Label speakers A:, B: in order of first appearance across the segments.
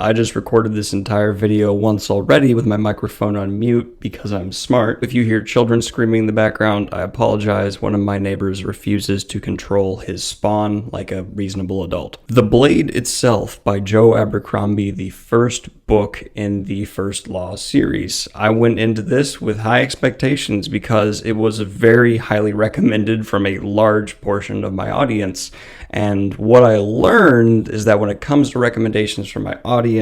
A: I just recorded this entire video once already with my microphone on mute because I'm smart. If you hear children screaming in the background, I apologize. One of my neighbors refuses to control his spawn like a reasonable adult. The Blade itself by Joe Abercrombie, the first book in the First Law series. I went into this with high expectations because it was very highly recommended from a large portion of my audience. And what I learned is that when it comes to recommendations from my audience,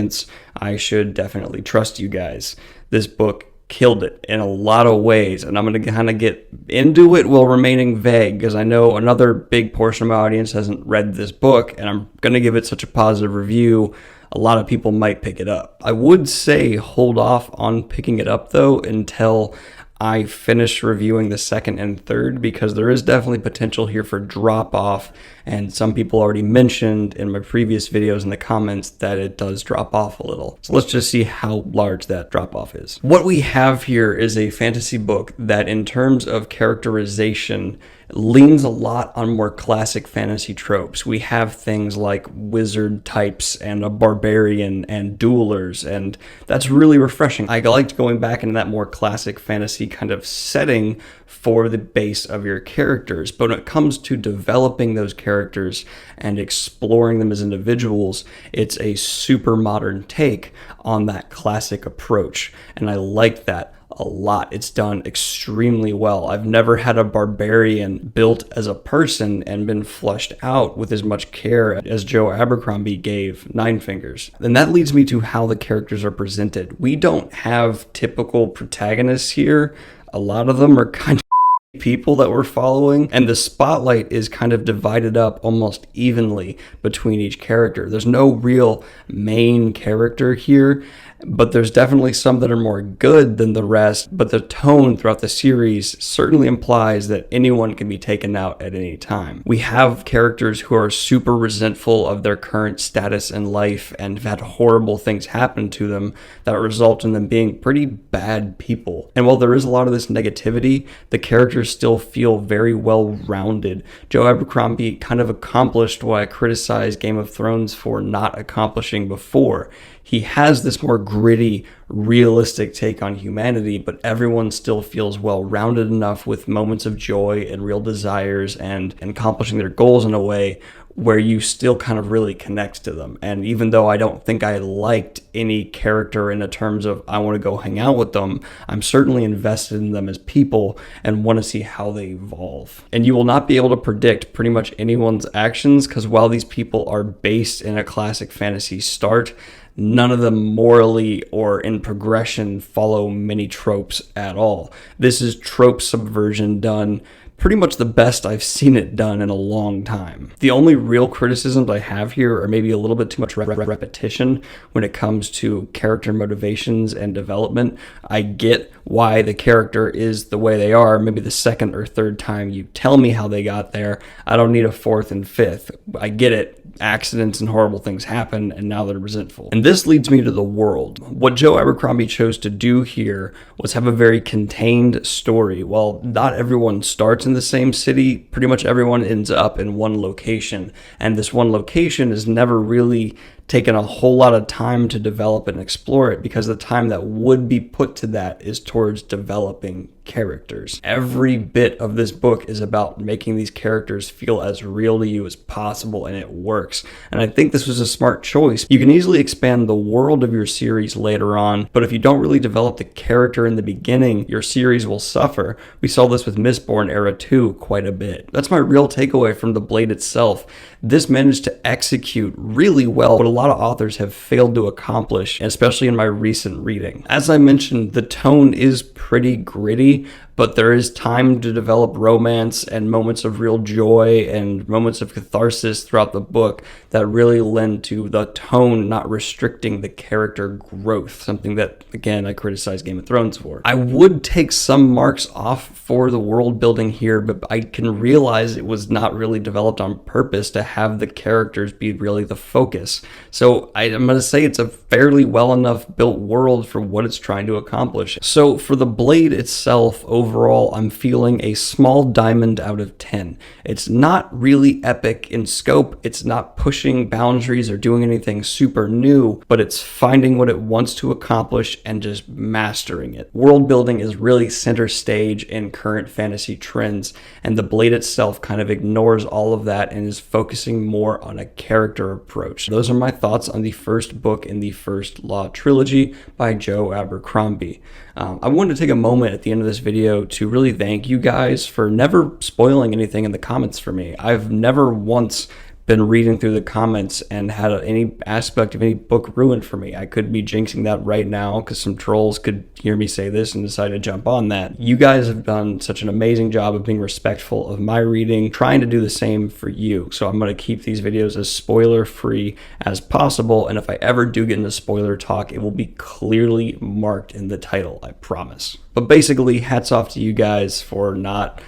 A: I should definitely trust you guys. This book killed it in a lot of ways, and I'm going to kind of get into it while remaining vague because I know another big portion of my audience hasn't read this book, and I'm going to give it such a positive review. A lot of people might pick it up. I would say hold off on picking it up though until I finish reviewing the second and third, because there is definitely potential here for drop off, and some people already mentioned in my previous videos in the comments that it does drop off a little. So let's just see how large that drop off is. What we have here is a fantasy book that in terms of characterization leans a lot on more classic fantasy tropes. We have things like wizard types and a barbarian and duelers, and that's really refreshing. I liked going back into that more classic fantasy kind of setting for the base of your characters. But when it comes to developing those characters and exploring them as individuals, it's a super modern take on that classic approach, and I like that a lot. It's done extremely well. I've never had a barbarian built as a person and been fleshed out with as much care as Joe Abercrombie gave Nine Fingers. And that leads me to how the characters are presented. We don't have typical protagonists here. A lot of them are kind of people that we're following, and the spotlight is kind of divided up almost evenly between each character. There's no real main character here, but there's definitely some that are more good than the rest. But the tone throughout the series certainly implies that anyone can be taken out at any time. We have characters who are super resentful of their current status in life and have had horrible things happen to them that result in them being pretty bad people. And while there is a lot of this negativity, the characters still feel very well rounded. Joe Abercrombie kind of accomplished what I criticized Game of Thrones for not accomplishing before. He has this more gritty, realistic take on humanity, but everyone still feels well-rounded enough with moments of joy and real desires and accomplishing their goals in a way where you still kind of really connect to them. And even though I don't think I liked any character in the terms of I want to go hang out with them, I'm certainly invested in them as people and want to see how they evolve. And you will not be able to predict pretty much anyone's actions, because while these people are based in a classic fantasy start, none of them morally or in progression follow many tropes at all. This is trope subversion done pretty much the best I've seen it done in a long time. The only real criticisms I have here are maybe a little bit too much repetition when it comes to character motivations and development. I get why the character is the way they are. Maybe the second or third time you tell me how they got there, I don't need a fourth and fifth. I get it. Accidents and horrible things happen, and now they're resentful. And this leads me to the world. What Joe Abercrombie chose to do here was have a very contained story. While not everyone starts in the same city, pretty much everyone ends up in one location, and this one location is never really taken a whole lot of time to develop and explore it, because the time that would be put to that is towards developing characters. Every bit of this book is about making these characters feel as real to you as possible, and it works. And I think this was a smart choice. You can easily expand the world of your series later on, but if you don't really develop the character in the beginning, your series will suffer. We saw this with Mistborn Era 2 quite a bit. That's my real takeaway from The Blade itself. This managed to execute really well what a lot of authors have failed to accomplish, especially in my recent reading. As I mentioned, the tone is pretty gritty, but there is time to develop romance and moments of real joy and moments of catharsis throughout the book that really lend to the tone not restricting the character growth, something that, again, I criticize Game of Thrones for. I would take some marks off for the world building here, but I can realize it was not really developed on purpose to have the characters be really the focus. So I'm going to say it's a fairly well enough built world for what it's trying to accomplish. So for The Blade itself, overall, overall, I'm feeling a small diamond out of 10. It's not really epic in scope, it's not pushing boundaries or doing anything super new, but it's finding what it wants to accomplish and just mastering it. World building is really center stage in current fantasy trends, and the blade itself kind of ignores all of that and is focusing more on a character approach. Those are my thoughts on the first book in the first Law trilogy by Joe Abercrombie. I wanted to take a moment at the end of this video to really thank you guys for never spoiling anything in the comments for me. I've never once been reading through the comments and had any aspect of any book ruined for me. I could be jinxing that right now because some trolls could hear me say this and decide to jump on that. You guys have done such an amazing job of being respectful of my reading, trying to do the same for you. So I'm going to keep these videos as spoiler free as possible, and if I ever do get into spoiler talk, it will be clearly marked in the title, I promise. But basically, hats off to you guys for not,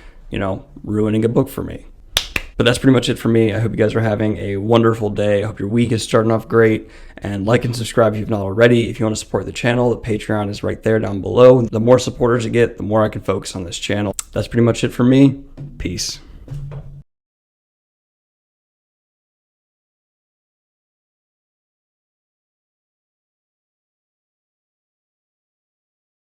A: ruining a book for me. But that's pretty much it for me. I hope you guys are having a wonderful day. I hope your week is starting off great. And like and subscribe if you've not already. If you want to support the channel, the Patreon is right there down below. The more supporters you get, the more I can focus on this channel. That's pretty much it for me. Peace.